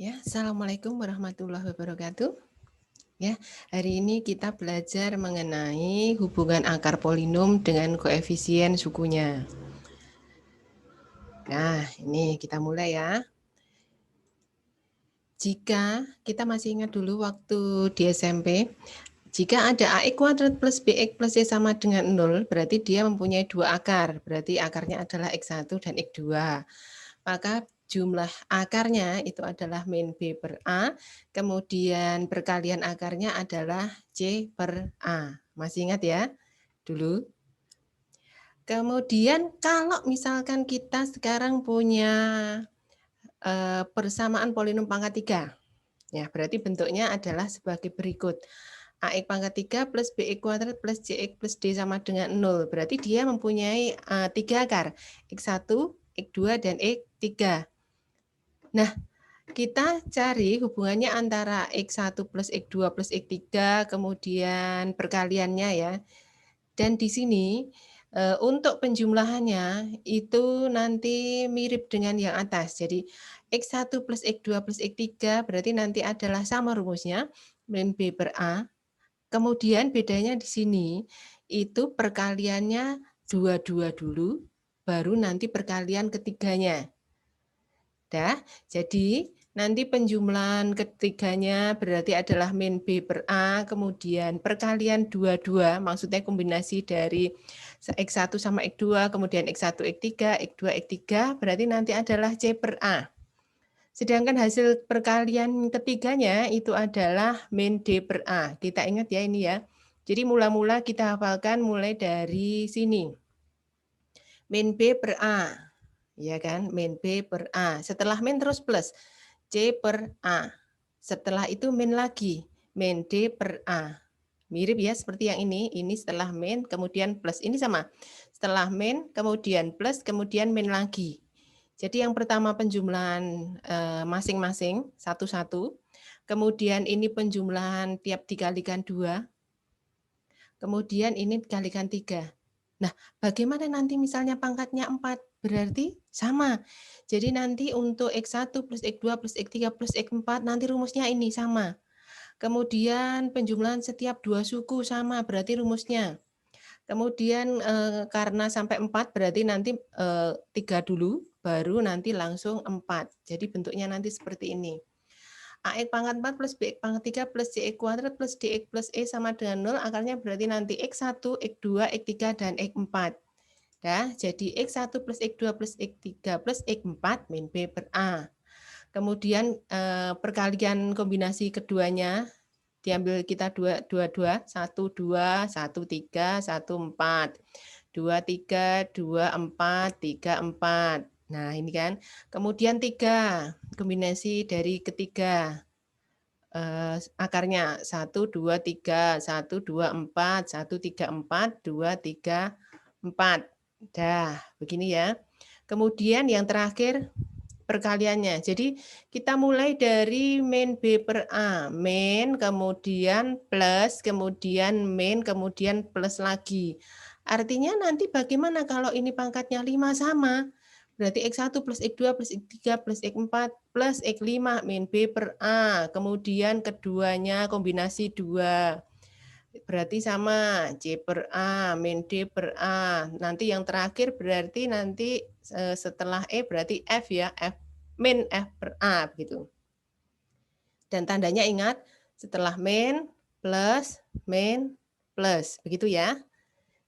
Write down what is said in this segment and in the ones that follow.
Ya, Assalamualaikum warahmatullahi wabarakatuh. Ya, hari ini kita belajar mengenai hubungan akar polinom dengan koefisien sukunya. Nah, ini kita mulai ya. Jika kita masih ingat dulu waktu di SMP, jika ada AX kuadrat plus BX plus C sama dengan 0, berarti dia mempunyai dua akar. Berarti akarnya adalah X1 dan X2. Maka jumlah akarnya itu adalah min B per A, kemudian perkalian akarnya adalah C per A. Masih ingat ya dulu? Kemudian kalau misalkan kita sekarang punya persamaan polinom pangkat 3, ya berarti bentuknya adalah sebagai berikut. AX pangkat 3 plus BX kuadrat plus CX plus D sama dengan 0. Berarti dia mempunyai 3 akar, X1, X2, dan X3. Nah, kita cari hubungannya antara X1 plus X2 plus X3, kemudian perkaliannya ya. Dan di sini untuk penjumlahannya itu nanti mirip dengan yang atas. Jadi X1 plus X2 plus X3 berarti nanti adalah sama rumusnya, min B per A. Kemudian bedanya di sini itu perkaliannya dua-dua dulu, baru nanti perkalian ketiganya. Dah, jadi nanti penjumlahan ketiganya berarti adalah min B per A, kemudian perkalian dua-dua, maksudnya kombinasi dari X1 sama X2, kemudian X1, X3, X2, X3, berarti nanti adalah C per A. Sedangkan hasil perkalian ketiganya itu adalah min D per A. Kita ingat ya ini ya. Jadi mula-mula kita hafalkan mulai dari sini. Min B per A. Ya kan? Min B per A. Setelah min terus plus. C per A. Setelah itu min lagi. Min D per A. Mirip ya seperti yang ini setelah min, kemudian plus. Ini sama. Setelah min, kemudian plus, kemudian min lagi. Jadi yang pertama penjumlahan masing-masing satu-satu. Kemudian ini penjumlahan tiap dikalikan 2. Kemudian ini dikalikan 3. Nah, bagaimana nanti misalnya pangkatnya 4? Berarti sama. Jadi nanti untuk X1 plus X2 plus X3 plus X4 nanti rumusnya ini sama. Kemudian penjumlahan setiap dua suku sama, berarti rumusnya. Kemudian karena sampai 4 berarti nanti 3 dulu, baru nanti langsung 4. Jadi bentuknya nanti seperti ini. AX pangkat 4 plus BX pangkat 3 plus CX kuadrat plus DX plus E sama dengan 0, akarnya berarti nanti X1, X2, X3, dan X4. Dah, jadi X1 plus X2 plus X3 plus X4 min B per A. Kemudian perkalian kombinasi keduanya, diambil kita 2, 1, 2, 1, 3, 1, 4. 2, 3, 2, 4, 3, 4. Nah, ini kan. Kemudian 3, kombinasi dari ketiga. Akarnya 1, 2, 3, 1, 2, 4, 1, 3, 4, 2, 3, 4. Dah, begini ya. Kemudian yang terakhir perkaliannya. Jadi kita mulai dari min B per A. Min, kemudian plus, kemudian min, kemudian plus lagi. Artinya nanti bagaimana kalau ini pangkatnya 5 sama? Berarti X1 plus X2 plus X3 plus X4 plus X5 min B per A. Kemudian keduanya kombinasi 2. Berarti sama C per A min D per A. Nanti yang terakhir berarti nanti setelah E berarti F ya, F min F per A begitu. Dan tandanya ingat setelah min plus min plus begitu ya.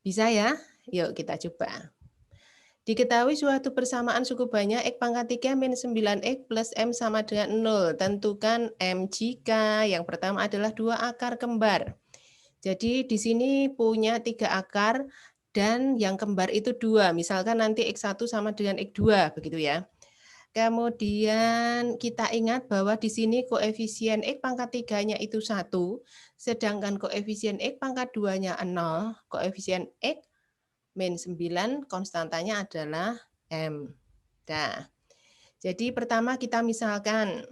Bisa ya? Yuk kita coba. Diketahui suatu persamaan suku banyak X pangkat 3 min 9X plus M sama dengan 0. Tentukan M jika yang pertama adalah dua akar kembar. Jadi di sini punya 3 akar dan yang kembar itu 2. Misalkan nanti X1 sama dengan X2 begitu ya. Kemudian kita ingat bahwa di sini koefisien X pangkat 3-nya itu 1, sedangkan koefisien X pangkat 2-nya 0, koefisien X min 9 konstantanya adalah M. Nah, jadi pertama kita misalkan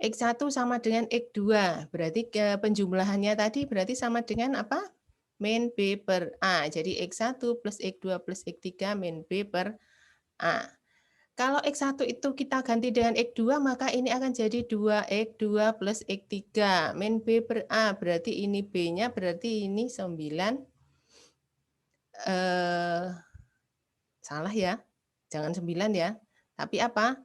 X1 sama dengan X2, berarti penjumlahannya tadi berarti sama dengan apa? Min B per A. Jadi X1 plus X2 plus X3 min B per A. Kalau X1 itu kita ganti dengan X2, maka ini akan jadi 2X2 plus X3. Min B per A, berarti ini B-nya, berarti ini 9. Salah ya, jangan 9 ya. Tapi apa?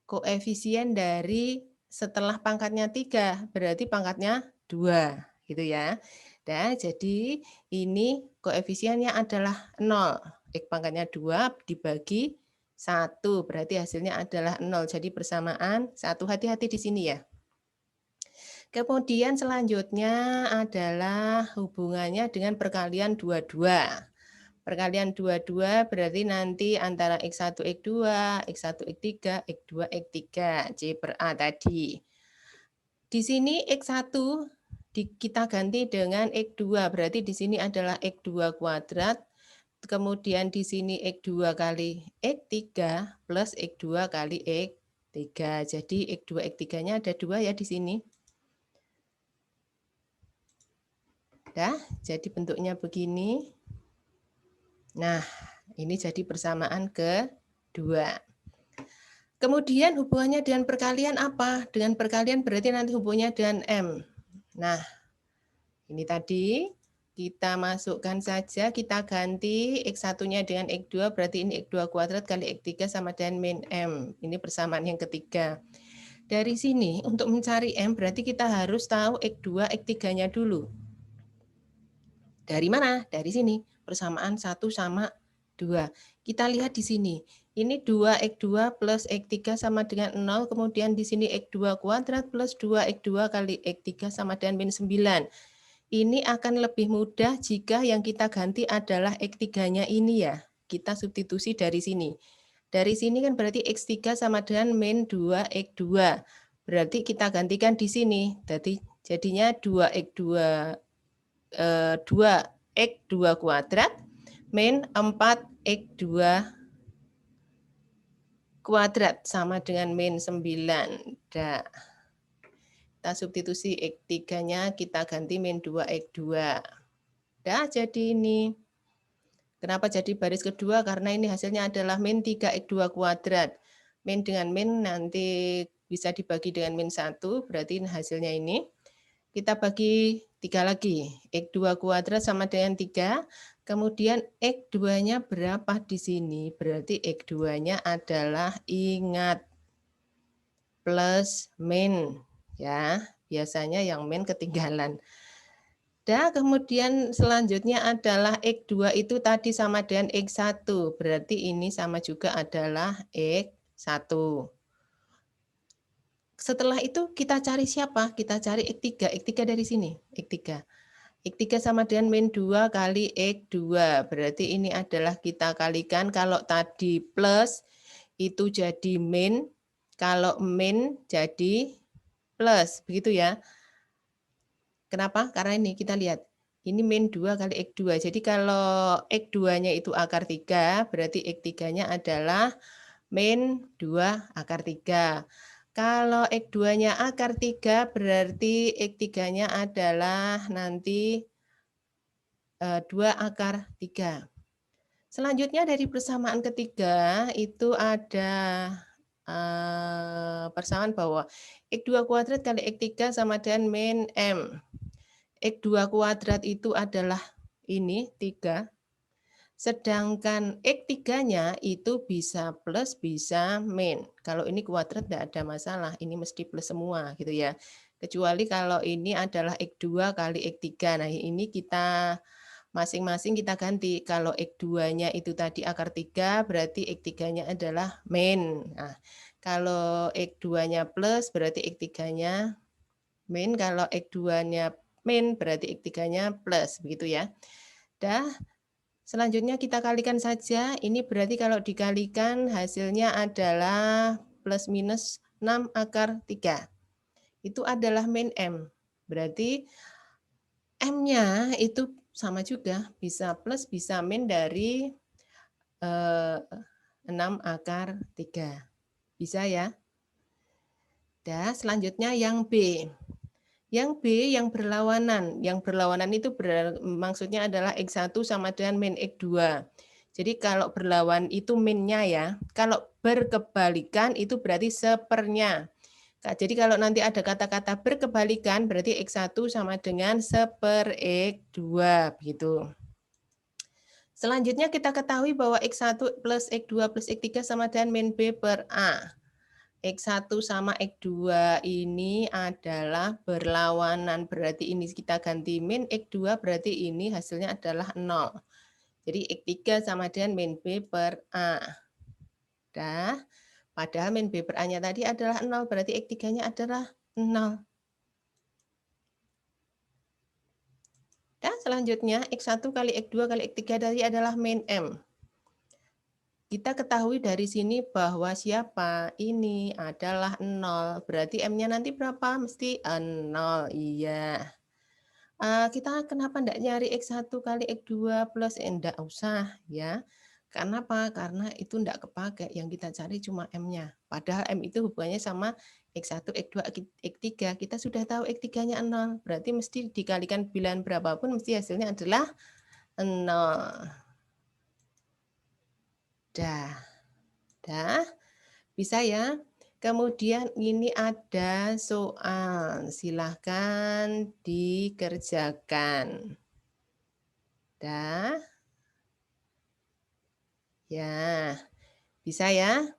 Koefisien dari setelah pangkatnya 3, berarti pangkatnya 2, gitu ya. Dan jadi ini koefisiennya adalah 0. X pangkatnya 2 dibagi 1, berarti hasilnya adalah 0. Jadi persamaan 1, hati-hati di sini ya. Kemudian selanjutnya adalah hubungannya dengan perkalian 22. Perkalian 22 berarti nanti antara X1, X2, X1, X3, X2, X3, C per A tadi. Di sini X1 kita ganti dengan X2, berarti di sini adalah X2 kuadrat, kemudian di sini X2 kali X3 plus X2 kali X3. Jadi X2, X3-nya ada 2 ya di sini. Dah, jadi bentuknya begini. Nah, ini jadi persamaan kedua. Kemudian hubungannya dengan perkalian apa? Dengan perkalian berarti nanti hubungannya dengan M. Nah, ini tadi kita masukkan saja, kita ganti X1-nya dengan X2, berarti ini X2 kuadrat kali X3 sama dengan min M. Ini persamaan yang ketiga. Dari sini, untuk mencari M, berarti kita harus tahu X2, X3-nya dulu. Dari mana? Dari sini. Persamaan 1 sama 2. Kita lihat di sini. Ini 2x2 plus x3 sama dengan 0. Kemudian di sini x2 kuadrat plus 2x2 kali x3 sama dengan min 9. Ini akan lebih mudah jika yang kita ganti adalah x3-nya ini ya. Kita substitusi dari sini. Dari sini kan berarti x3 sama dengan min 2x2. Berarti kita gantikan di sini. Jadi jadinya 2x2 2x2 kuadrat min 4x2 kuadrat sama dengan min 9. Dah. Kita substitusi x3-nya, kita ganti min 2x2. Dah, jadi ini. Kenapa jadi baris kedua? Karena ini hasilnya adalah min 3x2 kuadrat. Min dengan min nanti bisa dibagi dengan min 1, berarti hasilnya ini. Kita bagi 3 lagi. X2 kuadrat sama dengan 3. Kemudian X2-nya berapa di sini? Berarti X2-nya adalah, ingat, plus min. Ya, biasanya yang min ketinggalan. Dan kemudian selanjutnya adalah X2 itu tadi sama dengan X1. Berarti ini sama juga adalah X1. Setelah itu kita cari siapa? Kita cari X3. X3 dari sini. X3. X3 sama dengan min 2 kali X2. Berarti ini adalah kita kalikan. Kalau tadi plus itu jadi min. Kalau min jadi plus. Begitu ya. Kenapa? Karena ini kita lihat. Ini min 2 kali X2. Jadi kalau X2-nya itu akar 3. Berarti X3-nya adalah min 2 akar 3. Kalau X2-nya akar 3, berarti X3-nya adalah nanti 2 akar 3. Selanjutnya dari persamaan ketiga, itu ada persamaan bahwa X2 kuadrat kali X3 sama dengan min M. X2 kuadrat itu adalah ini, 3. Sedangkan X3-nya itu bisa plus, bisa min. Kalau ini kuadrat tidak ada masalah, ini mesti plus semua gitu ya. Kecuali kalau ini adalah X2 kali X3. Nah ini kita masing-masing kita ganti. Kalau X2-nya itu tadi akar 3, berarti X3-nya adalah min. Nah, kalau X2-nya plus, berarti X3-nya min. Kalau X2-nya min, berarti X3-nya plus. Begitu ya. Dah. Selanjutnya kita kalikan saja, ini berarti kalau dikalikan hasilnya adalah plus minus 6 akar 3. Itu adalah min M. Berarti M-nya itu sama juga, bisa plus, bisa min dari 6 akar 3. Bisa ya? Dan selanjutnya yang B. Yang B yang berlawanan. Yang berlawanan itu maksudnya adalah X1 sama dengan min X2. Jadi kalau berlawan itu minnya ya. Kalau berkebalikan itu berarti sepernya. Nah, jadi kalau nanti ada kata-kata berkebalikan berarti X1 sama dengan seper X2 begitu. Selanjutnya kita ketahui bahwa X1 plus X2 plus X3 sama dengan min B per A. X1 sama X2 ini adalah berlawanan, berarti ini kita ganti min, X2 berarti ini hasilnya adalah 0. Jadi X3 sama dengan min B per A. Dah, padahal min B per A-nya tadi adalah 0, berarti X3-nya adalah 0. Dan selanjutnya X1 kali X2 kali X3 tadi adalah min M. Kita ketahui dari sini bahwa siapa? Ini adalah 0. Berarti M-nya nanti berapa? Mesti 0. Iya. Kita kenapa enggak nyari X1 kali X2 plus enggak usah ya. Karena apa? Karena itu enggak kepakai. Yang kita cari cuma M-nya. Padahal M itu hubungannya sama X1, X2, X3. Kita sudah tahu X3-nya 0. Berarti mesti dikalikan bilangan berapapun mesti hasilnya adalah 0. Dah. Bisa ya? Kemudian ini ada soal. Silahkan dikerjakan. Dah. Ya. Bisa ya?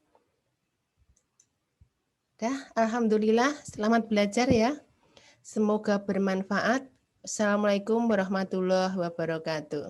Dah, alhamdulillah. Selamat belajar ya. Semoga bermanfaat. Assalamualaikum warahmatullahi wabarakatuh.